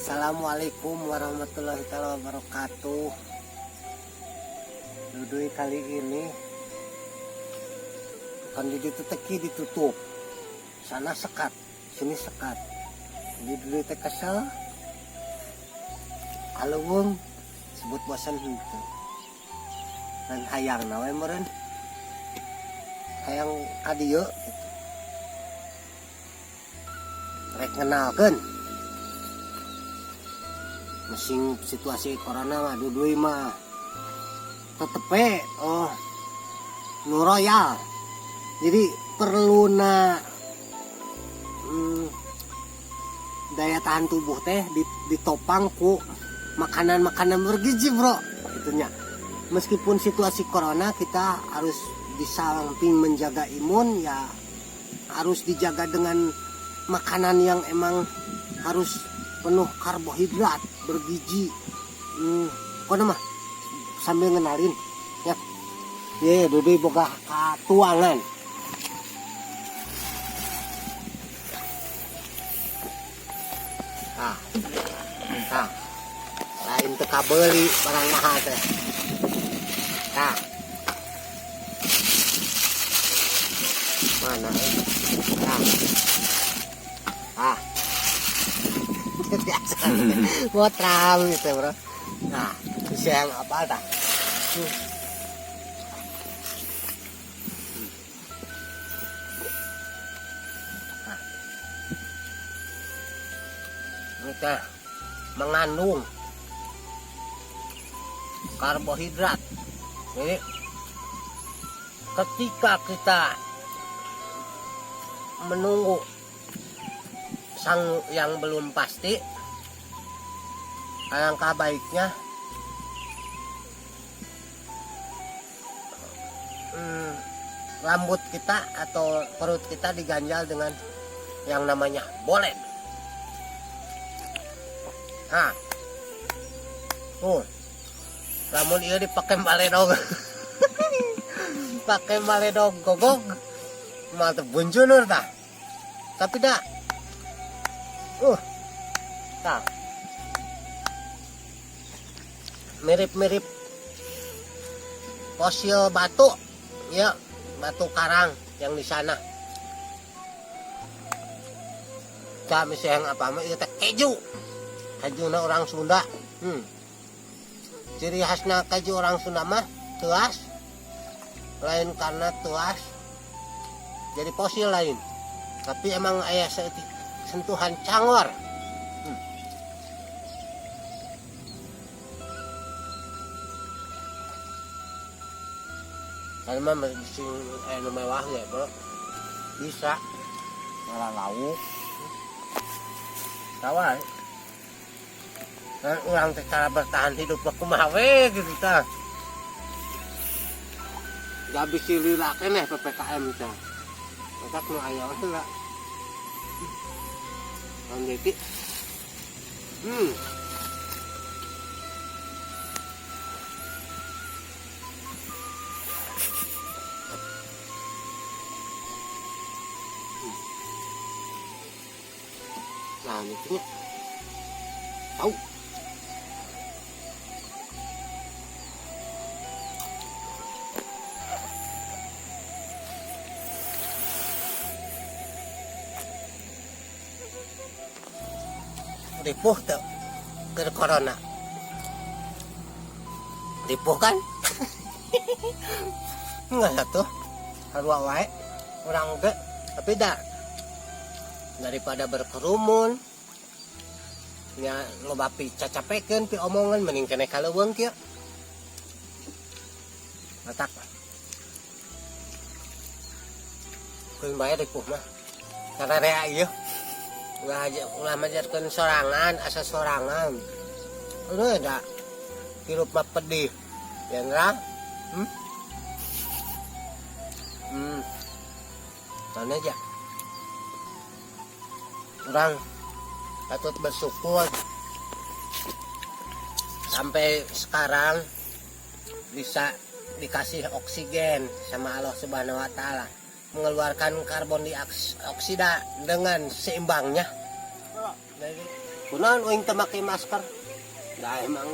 Assalamualaikum warahmatullahi wabarakatuh. Dudui kali ini kan di teki ditutup, sana sekat, sini sekat. Jadi dudui teh kesel, alung sebut bosan gitu. Dan hayang nawe meren, hayang kadieu gitu. Rek ngenalkeun. Mesin situasi corona mah dudui mah tetepe nu royal. Jadi perlu daya tahan tubuh teh ditopang ku makanan-makanan bergizi bro gitunya. Meskipun situasi corona kita harus di samping menjaga imun ya harus dijaga dengan makanan yang emang harus penuh karbohidrat bergizi. Kok mah sambil ngenalin ya. Ye dudui boga katuangan. Nah, lain teka beli barang mahal teh. Nah, mana? Ngotram gitu bro. Nah, bisa yang apa dah? Kita mengandung karbohidrat. Jadi ketika kita menunggu sang yang belum pasti, alangkah baiknya rambut kita atau perut kita diganjal dengan yang namanya bolen. Nah, namun ia dipakai maledog, pakai maledog gogog, mata bunjunur dah, tapi dah, tak, mirip-mirip fosil batu, ya, batu karang yang di sana. Kami sayang apa mah itu keju. Kajuna orang Sunda. Ciri khasnya kaju orang Sunda mah tuas. Lain karena tuas jadi fosil lain. Tapi emang aya sentuhan cangor. Kalau mah mesin mewah ya bro. Bisa malah lauk. Tawar. Dan orang cara bertahan hidup kumaha gitu ta. Gak bisa lila keneh PPKM teh. Maka nu aya heula. Nanti. Nah, itu tahu. Ripuh tuh ke corona. Ripuh kan? Enggak satu. Harua wae orang ge tapi dah daripada berkerumun nya loba pi cacapekeun pi omongan mending keneh kaleuweung kieu. Matak. Keun bae ripuh mah. Kararea ieu. Ulah majarkeun sorangan, asa sorangan. Udah ada hirup mah pedih. Ya ngerang? Mana aja. Orang patut bersyukur sampai sekarang bisa dikasih oksigen sama Allah Subhanahu wa Ta'ala. mengeluarkan karbon dioksida dengan seimbangnya. kunaon uing teu make masker da emang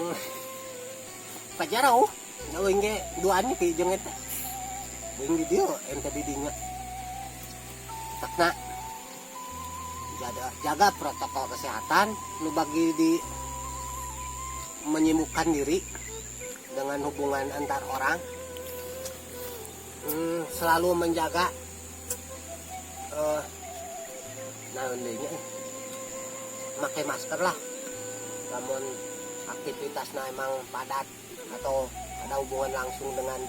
pajaraw da uing ge duaan ni jeung eta uing di dieu ente di dinya takna jaga protokol kesehatan nu bagi di menyibukkan diri dengan hubungan antar orang, selalu menjaga pakai masker lah. Namun aktivitasnya emang padat atau ada hubungan langsung dengan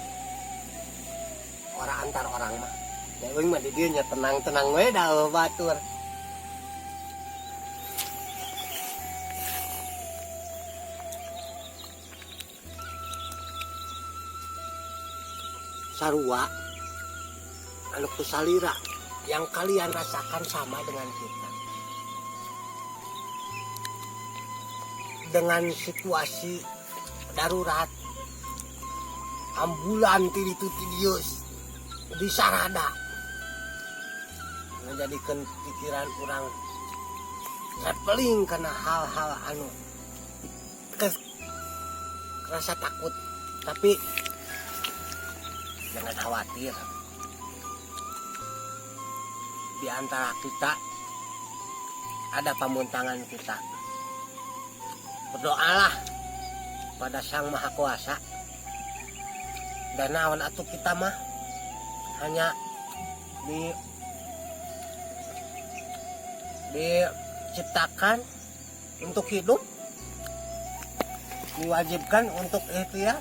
orang antar orang mah. Jadi mah di dieu nya tenang-tenang we da batur. Sarua anu kusalira yang kalian rasakan sama dengan kita. Dengan situasi darurat, ambulan tidius di sarada, menjadikan pikiran orang traveling karena hal-hal anu rasa takut, tapi jangan khawatir. Di antara kita ada pamuntangan kita. Berdoalah pada Sang Maha Kuasa. Dan naon atuh kita mah hanya diciptakan untuk hidup, diwajibkan untuk ikhtiar.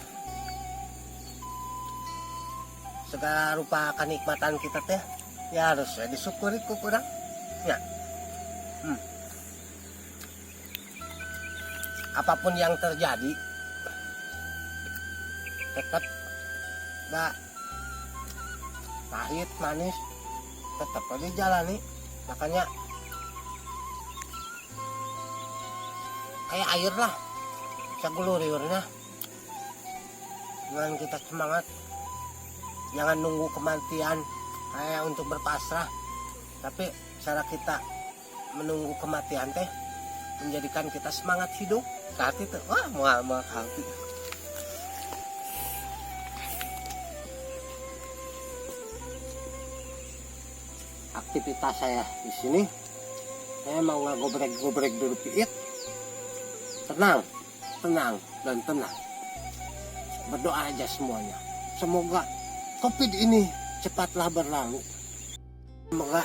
Segala rupa kenikmatan kita teh ya harus disyukuri ku kurang ya. Apapun yang terjadi tetap pahit manis tetap dijalani. Makanya kayak air lah saguluriurna, dengan kita semangat. Jangan nunggu kematian kayak untuk berpasrah, tapi cara kita menunggu kematian teh menjadikan kita semangat hidup saat itu. Wah, mau hati. Aktivitas saya di sini, saya mau ngobrek-ngobrek dulu piit. Tenang dan tenang. Berdoa aja semuanya. Semoga COVID ini cepatlah berlalu. Semoga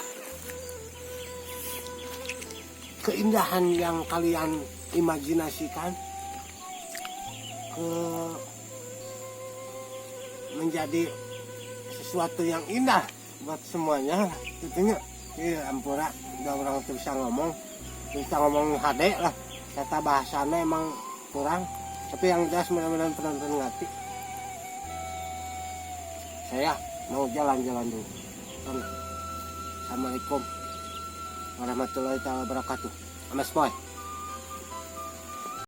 keindahan yang kalian imajinasikan menjadi sesuatu yang indah buat semuanya. Tentunya ampura udah orang bisa ngomong HD lah, kata bahasanya emang kurang, tapi yang jelas mudah-mudahan penonton ngerti. Saya mau jalan-jalan dulu. Assalamualaikum warahmatullahi wabarakatuh. Amas boy.